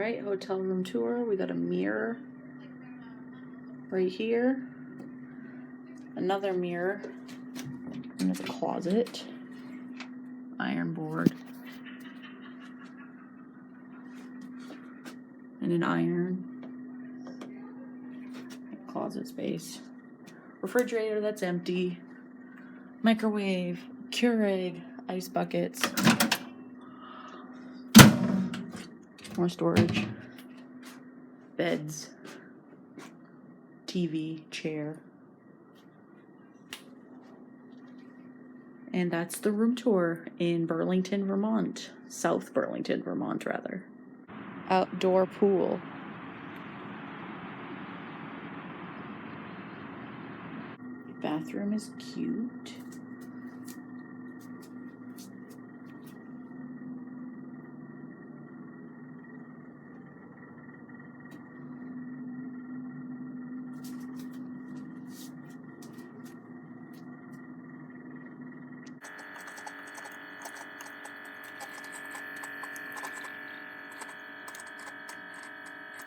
Right, hotel room tour. We got a mirror right here. Another mirror. And there's a closet. Iron board. And an iron. Closet space. Refrigerator that's empty. Microwave. Keurig. Ice buckets. More storage. Beds. TV. Chair. And that's the room tour in Burlington, Vermont. South Burlington, Vermont, rather. Outdoor pool. Bathroom is cute.